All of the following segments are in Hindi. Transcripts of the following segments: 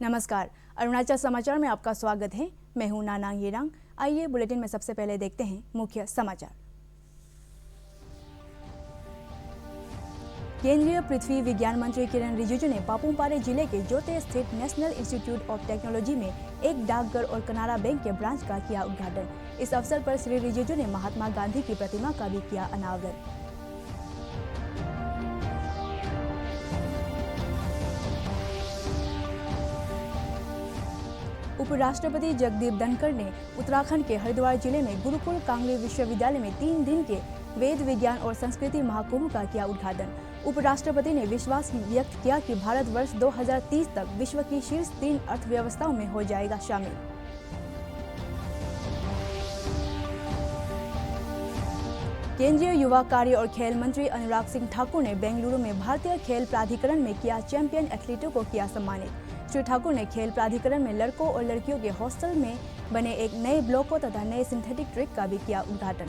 नमस्कार, अरुणाचल समाचार में आपका स्वागत है। मैं हूं नानांग येरांग। आइए बुलेटिन में सबसे पहले देखते हैं मुख्य समाचार। केंद्रीय पृथ्वी विज्ञान मंत्री किरण रिजिजू ने पापुम-पारे जिले के जोते स्थित नेशनल इंस्टीट्यूट ऑफ टेक्नोलॉजी में एक डाकघर और कनारा बैंक के ब्रांच का किया उद्घाटन। इस अवसर पर श्री रिजिजू ने महात्मा गांधी की प्रतिमा का भी किया अनावरण। उपराष्ट्रपति जगदीप धनखड़ ने उत्तराखंड के हरिद्वार जिले में गुरुकुल कांगड़ी विश्वविद्यालय में 3 दिन के वेद विज्ञान और संस्कृति महाकुंभ का किया उद्घाटन। उपराष्ट्रपति ने विश्वास व्यक्त किया कि भारत वर्ष 2030 तक विश्व की शीर्ष 3 अर्थव्यवस्थाओं में हो जाएगा शामिल। केंद्रीय युवा कार्य और खेल मंत्री अनुराग सिंह ठाकुर ने बेंगलुरु में भारतीय खेल प्राधिकरण में किया चैंपियन एथलीटों को किया सम्मानित। श्री ठाकुर ने खेल प्राधिकरण में लड़कों और लड़कियों के हॉस्टल में बने एक नए ब्लॉकों तथा नए सिंथेटिक ट्रैक का भी किया उद्घाटन।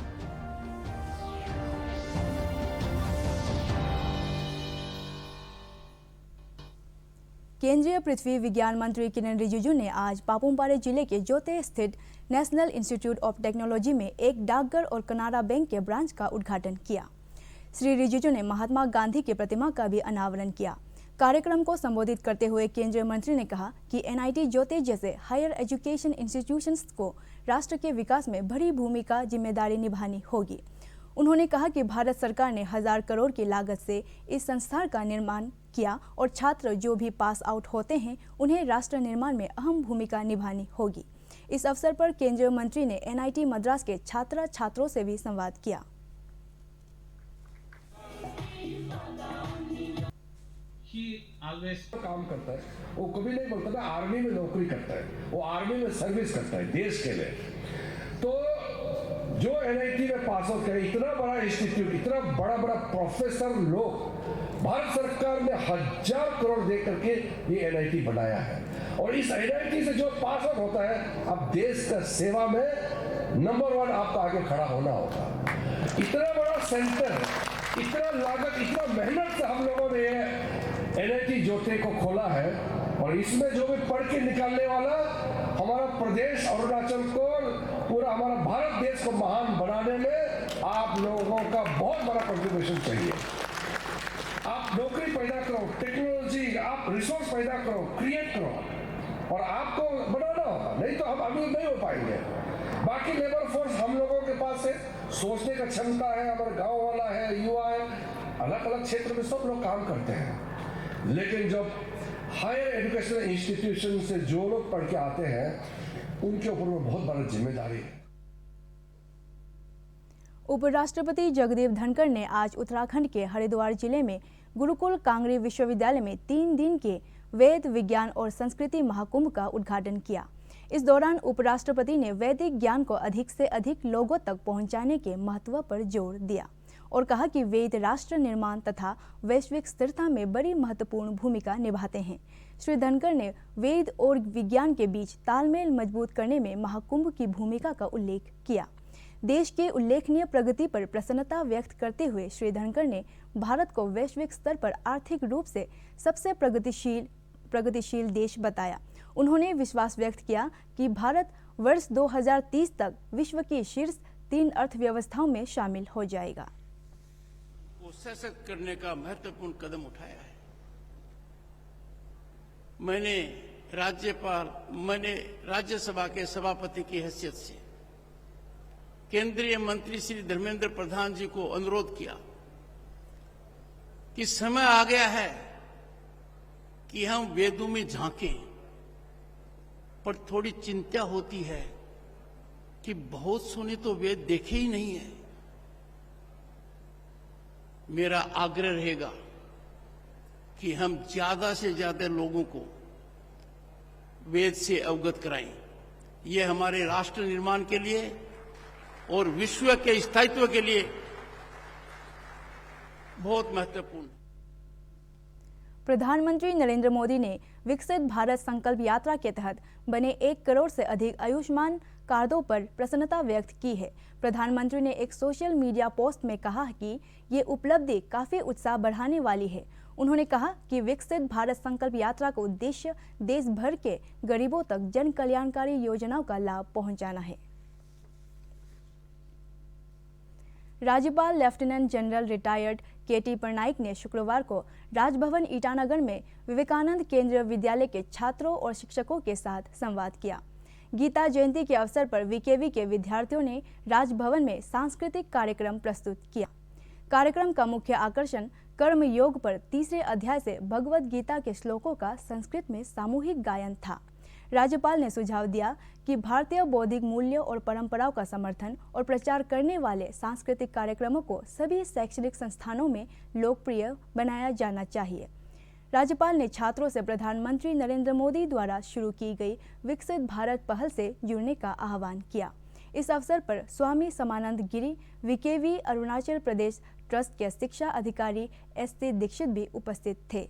केंद्रीय पृथ्वी विज्ञान मंत्री किरण रिजिजू ने आज पापुम-पारे जिले के जोते स्थित नेशनल इंस्टीट्यूट ऑफ टेक्नोलॉजी में एक डाकघर और कनारा बैंक के ब्रांच का उद्घाटन किया। श्री रिजिजू ने महात्मा गांधी की प्रतिमा का भी अनावरण किया। कार्यक्रम को संबोधित करते हुए केंद्रीय मंत्री ने कहा कि एनआईटी जोते जैसे हायर एजुकेशन इंस्टीट्यूशंस को राष्ट्र के विकास में बड़ी भूमिका जिम्मेदारी निभानी होगी। उन्होंने कहा कि भारत सरकार ने 1000 करोड़ की लागत से इस संस्थान का निर्माण किया और छात्र जो भी पास आउट होते हैं उन्हें राष्ट्र निर्माण में अहम भूमिका निभानी होगी। इस अवसर पर केंद्रीय मंत्री ने एनआईटी मद्रास के छात्रों से भी संवाद किया। काम करता है, वो कभी नहीं बोलता था आर्मी में नौकरी करता है, वो आर्मी में सर्विस करता है देश के लिए। तो जो एनआईटी में पास आउट करे, इतना बड़ा इंस्टीट्यूट, इतना बड़ा बड़ा प्रोफेसर लोग, भारत सरकार ने 1000 करोड़ दे करके ये एनआईटी बनाया है। और इस एनआईटी से जो पास आउट होता है, अब देश का सेवा में नंबर 1 आपको आगे खड़ा होना होगा। इतना बड़ा सेंटर, इतना लागत, इतना मेहनत से हम लोगों ने एनआईटी जोते को खोला है। और इसमें जो भी पढ़ के निकालने वाला हमारा प्रदेश अरुणाचल को, पूरा हमारा भारत देश को महान बनाने में आप लोगों का बहुत बड़ा कंट्रीब्यूशन चाहिए। आप नौकरी पैदा करो, टेक्नोलॉजी, आप रिसोर्स पैदा करो, क्रिएट करो, और आपको बनाना होगा, नहीं तो हम अमीर नहीं हो पाएंगे। बाकी लेबर फोर्स हम लोगों के पास है, सोचने का क्षमता है, हमारे गांव वाला है, युवा है, अलग अलग क्षेत्र में सब लोग काम करते हैं। लेकिन जब हायर एजुकेशनल इंस्टीट्यूशन से जो लोग पढ़ के आते हैं उनके ऊपर में बहुत बड़ी जिम्मेदारी है। उपराष्ट्रपति जगदीप धनखड़ ने आज उत्तराखंड के हरिद्वार जिले में गुरुकुल कांगड़ी विश्वविद्यालय में 3 दिन के वेद विज्ञान और संस्कृति महाकुंभ का उद्घाटन किया। इस दौरान उपराष्ट्रपति ने वैदिक ज्ञान को अधिक से अधिक लोगों तक पहुंचाने के महत्व पर जोर दिया और कहा कि वेद राष्ट्र निर्माण तथा वैश्विक स्थिरता में बड़ी महत्वपूर्ण भूमिका निभाते हैं। श्री धनखड़ ने वेद और विज्ञान के बीच तालमेल मजबूत करने में महाकुंभ की भूमिका का उल्लेख किया। देश की उल्लेखनीय प्रगति पर प्रसन्नता व्यक्त करते हुए श्री धनखड़ ने भारत को वैश्विक स्तर पर आर्थिक रूप से सबसे प्रगतिशील देश बताया। उन्होंने विश्वास व्यक्त किया कि भारत वर्ष 2030 तक विश्व की शीर्ष 3 अर्थव्यवस्थाओं में शामिल हो जाएगा। को सशक्त करने का महत्वपूर्ण कदम उठाया है। मैंने राज्यसभा के सभापति की हैसियत से केंद्रीय मंत्री श्री धर्मेंद्र प्रधान जी को अनुरोध किया कि समय आ गया है कि हम वेदों में झांकें, पर थोड़ी चिंता होती है कि बहुत सोने तो वेद देखे ही नहीं है। मेरा आग्रह रहेगा कि हम ज्यादा से ज्यादा लोगों को वेद से अवगत कराएं। ये हमारे राष्ट्र निर्माण के लिए और विश्व के स्थायित्व के लिए बहुत महत्वपूर्ण है। प्रधानमंत्री नरेंद्र मोदी ने विकसित भारत संकल्प यात्रा के तहत बने 1 करोड़ से अधिक आयुष्मान कार्डों पर प्रसन्नता व्यक्त की है। प्रधानमंत्री ने एक सोशल मीडिया पोस्ट में कहा कि ये उपलब्धि काफी उत्साह बढ़ाने वाली है। उन्होंने कहा कि विकसित भारत संकल्प यात्रा का उद्देश्य देश भर के गरीबों तक जन कल्याणकारी योजनाओं का लाभ पहुंचाना है। राज्यपाल लेफ्टिनेंट जनरल रिटायर्ड केटी पटनायक ने शुक्रवार को राजभवन ईटानगर में विवेकानंद केंद्रीय विद्यालय के छात्रों और शिक्षकों के साथ संवाद किया। गीता जयंती के अवसर पर वीकेवी के विद्यार्थियों ने राजभवन में सांस्कृतिक कार्यक्रम प्रस्तुत किया। कार्यक्रम का मुख्य आकर्षण कर्म योग पर 3रे अध्याय से भगवद गीता के श्लोकों का संस्कृत में सामूहिक गायन था। राज्यपाल ने सुझाव दिया कि भारतीय बौद्धिक मूल्यों और परंपराओं का समर्थन और प्रचार करने वाले सांस्कृतिक कार्यक्रमों को सभी शैक्षणिक संस्थानों में लोकप्रिय बनाया जाना चाहिए। राज्यपाल ने छात्रों से प्रधानमंत्री नरेंद्र मोदी द्वारा शुरू की गई विकसित भारत पहल से जुड़ने का आह्वान किया। इस अवसर पर स्वामी समानंद गिरी वीकेवी अरुणाचल प्रदेश ट्रस्ट के शिक्षा अधिकारी ST दीक्षित भी उपस्थित थे।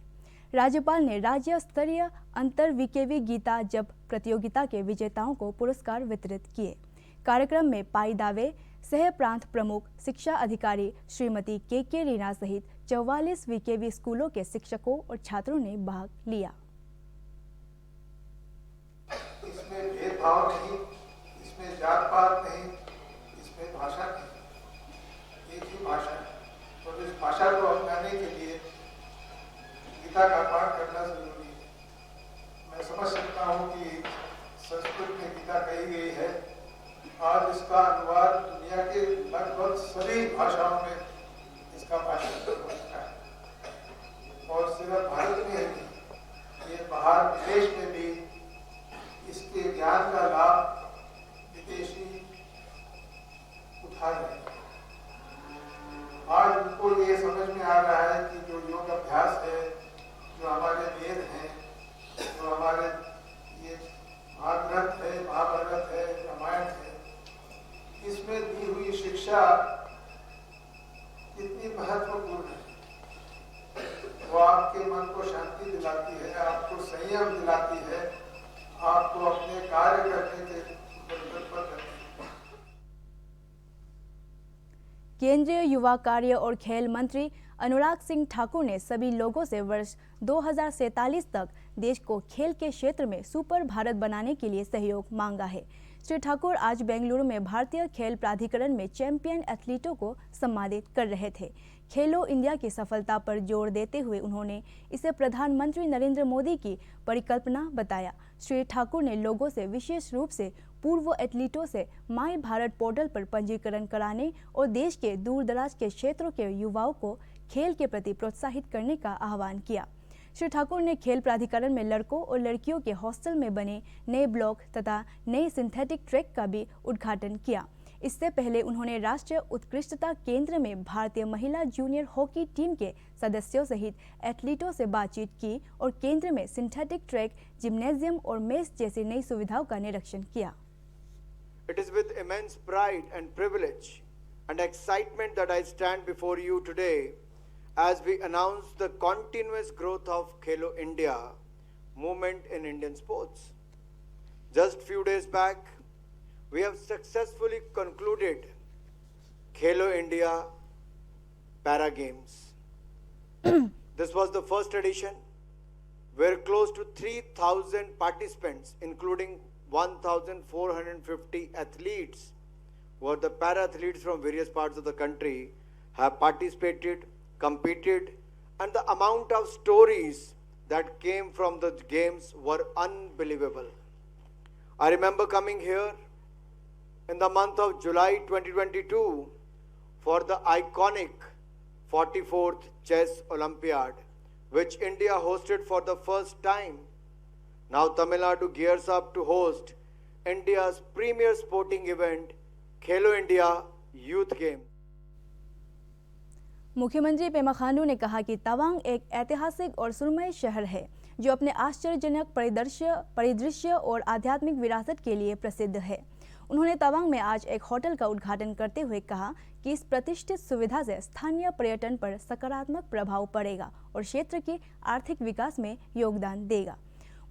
राज्यपाल ने राज्य स्तरीय अंतर वीकेवी गीता जप प्रतियोगिता के विजेताओं को पुरस्कार वितरित किए। कार्यक्रम में पाई दावे सह प्रांत प्रमुख शिक्षा अधिकारी श्रीमती KK रीना सहित 44 वीकेवी स्कूलों के शिक्षकों और छात्रों ने भाग लिया। इसमें भेदभाव नहीं, इसमें जात पात नहीं, इसमें भाषा नहीं, एक ही भाषा है। और इस भाषा को अपनाने के लिए गीता का पाठ करना जरूरी है। मैं समझ सकता हूँ कि संस्कृत में गीता कही गई है। आज इसका अनुवाद दुनिया के लगभग सभी भाषाओं में इसका भाषण हो चुका है। और सिर्फ भारत में ही, ये बाहर विदेश में भी इसके ज्ञान का लाभ विदेशी उठा रहे हैं। आज उनको ये समझ में आ रहा है कि जो योग अभ्यास है, जो हमारे वेद हैं, जो हमारे ये महाग्रंथ है, महाभारत है, रामायण है, इसमें दी हुई शिक्षा कितनी महत्वपूर्ण है। वो आपके मन को शांति दिलाती है, आपको संयम दिलाती है, आपको अपने कार्य करने के तत्पर करती है। केंद्रीय युवा कार्य और खेल मंत्री अनुराग सिंह ठाकुर ने सभी लोगों से वर्ष 2047 तक देश को खेल के क्षेत्र में सुपर भारत बनाने के लिए सहयोग मांगा है। श्री ठाकुर आज बेंगलुरु में भारतीय खेल प्राधिकरण में चैंपियन एथलीटों को सम्मानित कर रहे थे। खेलो इंडिया की सफलता पर जोर देते हुए उन्होंने इसे प्रधानमंत्री नरेंद्र मोदी की परिकल्पना बताया। श्री ठाकुर ने लोगों से विशेष रूप से पूर्व एथलीटों से माई भारत पोर्टल पर पंजीकरण कराने और देश के दूर दराज के क्षेत्रों के युवाओं को खेल के प्रति प्रोत्साहित करने का आह्वान किया। श्री ठाकुर ने खेल प्राधिकरण में लड़कों और लड़कियों के हॉस्टल में बने नए ब्लॉक तथा नए सिंथेटिक ट्रैक का भी उद्घाटन किया। इससे पहले उन्होंने राष्ट्रीय उत्कृष्टता केंद्र में भारतीय महिला जूनियर हॉकी टीम के सदस्यों सहित एथलीटों से बातचीत की और केंद्र में सिंथेटिक ट्रैक, जिम्नेजियम और मेस जैसी नई सुविधाओं का निरीक्षण किया। It is with immense pride and privilege and excitement that I stand before you today as we announce the continuous growth of Khelo India movement in Indian sports. Just few days back, we have successfully concluded Khelo India Para Games. This was the first edition where close to 3,000 participants, including 1,450 athletes, who are the para-athletes from various parts of the country, have participated, competed, and the amount of stories that came from the games were unbelievable. I remember coming here in the month of July 2022 for the iconic 44th Chess Olympiad, which India hosted for the first time. Now Tamil Nadu gears up to host India's premier sporting event, Khelo India Youth Game. मुख्यमंत्री पेमा खांडू ने कहा कि तवांग एक ऐतिहासिक और सुरमई शहर है जो अपने आश्चर्यजनक परिदृश्य और आध्यात्मिक विरासत के लिए प्रसिद्ध है। उन्होंने तवांग में आज एक होटल का उद्घाटन करते हुए कहा कि इस प्रतिष्ठित सुविधा से स्थानीय पर्यटन पर सकारात्मक प्रभाव पड़ेगा और क्षेत्र के आर्थिक विकास में योगदान देगा।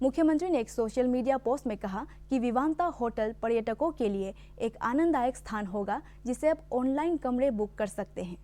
मुख्यमंत्री ने एक सोशल मीडिया पोस्ट में कहा कि विवांता होटल पर्यटकों के लिए एक आनंददायक स्थान होगा, जिसे अब ऑनलाइन कमरे बुक कर सकते हैं।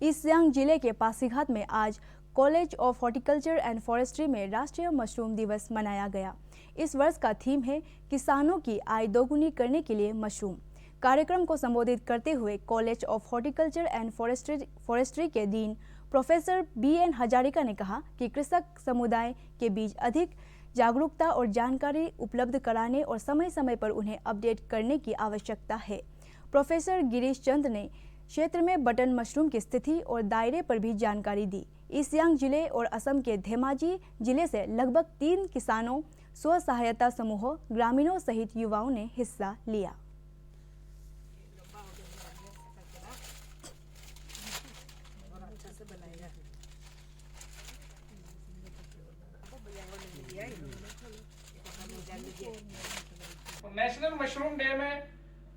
ईस्ट सियांग जिले के पासीघाट में आज college of horticulture and forestry में राष्ट्रीय मशरूम दिवस मनाया गया। इस वर्ष का थीम है किसानों की आय दोगुनी करने के लिए मशरूम। कार्यक्रम को संबोधित करते हुए college of horticulture and forestry के डीन प्रोफेसर BN हजारिका ने कहा कि कृषक समुदाय के बीच अधिक जागरूकता और जानकारी उपलब्ध कराने और समय समय पर उन्हें अपडेट करने की आवश्यकता है। प्रोफेसर गिरीश चंद ने क्षेत्र में बटन मशरूम की स्थिति और दायरे पर भी जानकारी दी। ईस्ट सियांग जिले और असम के धेमाजी जिले से लगभग 3 किसानों, स्व सहायता समूहों, ग्रामीणों सहित युवाओं ने हिस्सा लिया। नेशनल मशरूम डे में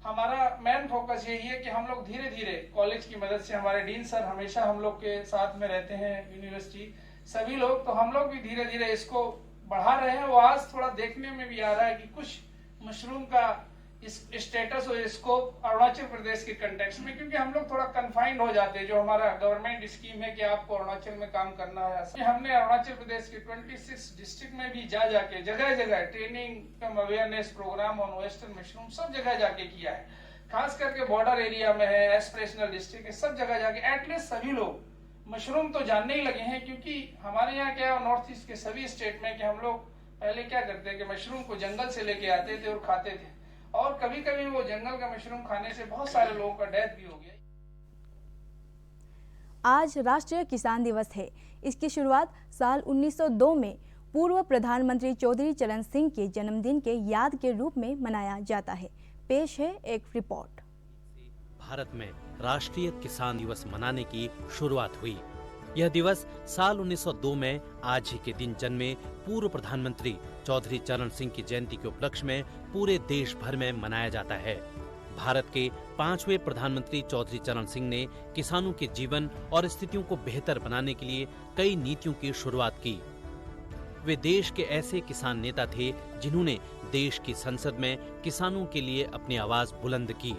हमारा मेन फोकस यही है कि हम लोग धीरे धीरे कॉलेज की मदद से, हमारे डीन सर हमेशा हम लोग के साथ में रहते हैं, यूनिवर्सिटी सभी लोग, तो हम लोग भी धीरे धीरे इसको बढ़ा रहे हैं। वो आज थोड़ा देखने में भी आ रहा है कि कुछ मशरूम का इस स्टेटस और स्कोप अरुणाचल प्रदेश के कंटेक्स्ट में, क्योंकि हम लोग थोड़ा कन्फाइंड हो जाते हैं। जो हमारा गवर्नमेंट स्कीम है कि आपको अरुणाचल में काम करना है, हमने अरुणाचल प्रदेश के 26 डिस्ट्रिक्ट में भी जाके जगह जगह training awareness program on western mushroom सब जगह जाके किया है। खास करके बॉर्डर एरिया में है, एस्पिरेशनल डिस्ट्रिक्ट है, सब जगह जाके एटलीस्ट सभी लोग मशरूम तो जानने ही लगे हैं। क्योंकि हमारे यहाँ क्या नॉर्थ ईस्ट के सभी स्टेट में कि हम लोग पहले क्या करते हैं कि मशरूम को जंगल से लेके आते थे और खाते थे, और कभी कभी वो जंगल का मशरूम खाने से बहुत सारे लोगों का डेथ भी हो गया। आज राष्ट्रीय किसान दिवस है। इसकी शुरुआत साल 1902 में पूर्व प्रधानमंत्री चौधरी चरण सिंह के जन्मदिन के याद के रूप में मनाया जाता है। पेश है एक रिपोर्ट। भारत में राष्ट्रीय किसान दिवस मनाने की शुरुआत हुई। यह दिवस साल 1902 में आज ही के दिन जन्मे पूर्व प्रधानमंत्री चौधरी चरण सिंह की जयंती के उपलक्ष्य में पूरे देश भर में मनाया जाता है। भारत के 5वें प्रधानमंत्री चौधरी चरण सिंह ने किसानों के जीवन और स्थितियों को बेहतर बनाने के लिए कई नीतियों की शुरुआत की। वे देश के ऐसे किसान नेता थे जिन्होंने देश की संसद में किसानों के लिए अपनी आवाज बुलंद की।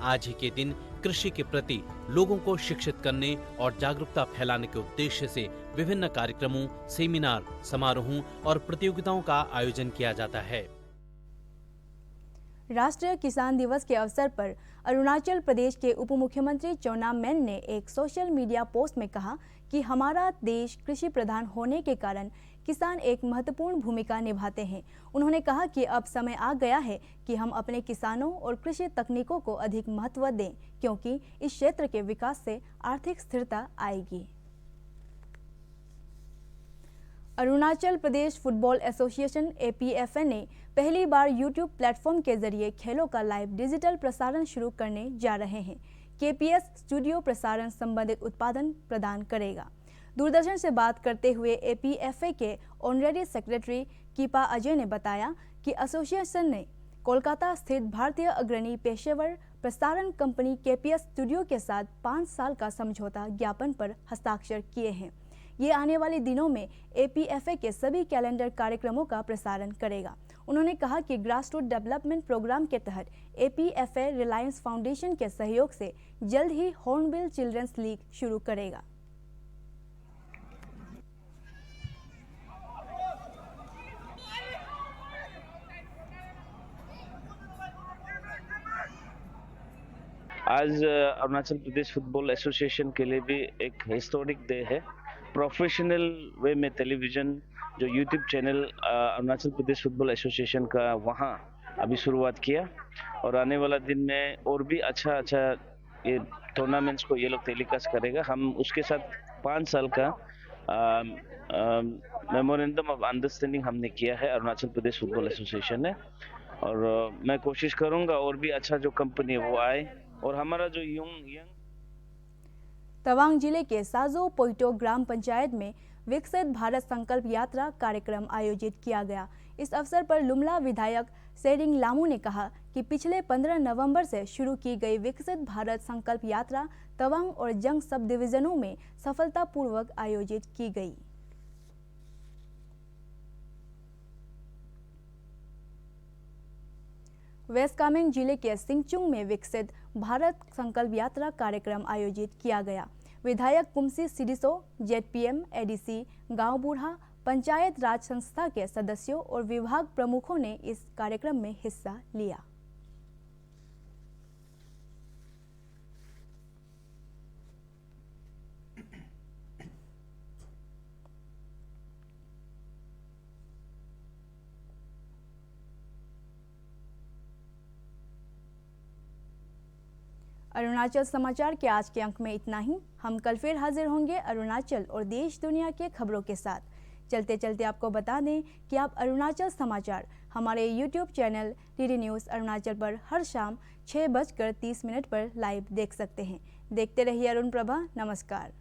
आज ही के दिन कृषि के प्रति लोगों को शिक्षित करने और जागरूकता फैलाने के उद्देश्य से विभिन्न कार्यक्रमों, सेमिनार, समारोहों और प्रतियोगिताओं का आयोजन किया जाता है। राष्ट्रीय किसान दिवस के अवसर पर अरुणाचल प्रदेश के उप मुख्यमंत्री चौना मेन ने एक सोशल मीडिया पोस्ट में कहा कि हमारा देश कृषि प्रधान होने के कारण किसान एक महत्वपूर्ण भूमिका निभाते हैं। उन्होंने कहा कि अब समय आ गया है कि हम अपने किसानों और कृषि तकनीकों को अधिक महत्व दें, क्योंकि इस क्षेत्र के विकास से आर्थिक स्थिरता आएगी। Arunachal Pradesh football association APFA ने पहली बार YouTube प्लेटफॉर्म के जरिए खेलों का लाइव डिजिटल प्रसारण शुरू करने जा रहे हैं। KPS स्टूडियो प्रसारण संबंधित उत्पादन प्रदान करेगा। दूरदर्शन से बात करते हुए APFA के ऑनरेरी सेक्रेटरी कीपा अजय ने बताया कि एसोसिएशन ने कोलकाता स्थित भारतीय अग्रणी पेशेवर प्रसारण कंपनी KPS स्टूडियो के साथ 5 साल का समझौता ज्ञापन पर हस्ताक्षर किए हैं। ये आने वाले दिनों में APFA के सभी कैलेंडर कार्यक्रमों का प्रसारण करेगा। उन्होंने कहा कि ग्रासरूट डेवलपमेंट प्रोग्राम के तहत APFA रिलायंस फाउंडेशन के सहयोग से जल्द ही हॉर्नबिल चिल्ड्रंस लीग शुरू करेगा। आज अरुणाचल प्रदेश फुटबॉल एसोसिएशन के लिए भी एक हिस्टोरिक डे है। प्रोफेशनल वे में टेलीविज़न जो YouTube channel Arunachal Pradesh football association का वहाँ अभी शुरुआत किया, और आने वाला दिन में और भी अच्छा ये टूर्नामेंट्स को ये लोग टेलीकास्ट करेगा। हम उसके साथ 5 साल का मेमोरेंडम ऑफ अंडरस्टैंडिंग हमने किया है अरुणाचल प्रदेश फुटबॉल एसोसिएशन ने, और मैं कोशिश करूंगा और भी अच्छा जो कंपनी वो आए और हमारा जो यंग तवांग जिले के साजो पोइटो ग्राम पंचायत में विकसित भारत संकल्प यात्रा कार्यक्रम आयोजित किया गया। इस अवसर पर लुमला विधायक सेरिंग लामू ने कहा कि पिछले 15 नवंबर से शुरू की गई विकसित भारत संकल्प यात्रा तवांग और जंग सब डिवीजनों में सफलतापूर्वक आयोजित की गई। वेस्ट कामेंग जिले के सिंगचुंग में विकसित भारत संकल्प यात्रा कार्यक्रम आयोजित किया गया। विधायक कुमसी सिडिसो, जेडपीएम, एडीसी, गांव बूढ़ा, पंचायत राज संस्था के सदस्यों और विभाग प्रमुखों ने इस कार्यक्रम में हिस्सा लिया। अरुणाचल समाचार के आज के अंक में इतना ही। हम कल फिर हाजिर होंगे अरुणाचल और देश दुनिया के खबरों के साथ। चलते चलते आपको बता दें कि आप अरुणाचल समाचार हमारे YouTube channel DD news Arunachal पर हर शाम 6:30 पर लाइव देख सकते हैं। देखते रहिए अरुण प्रभा। नमस्कार।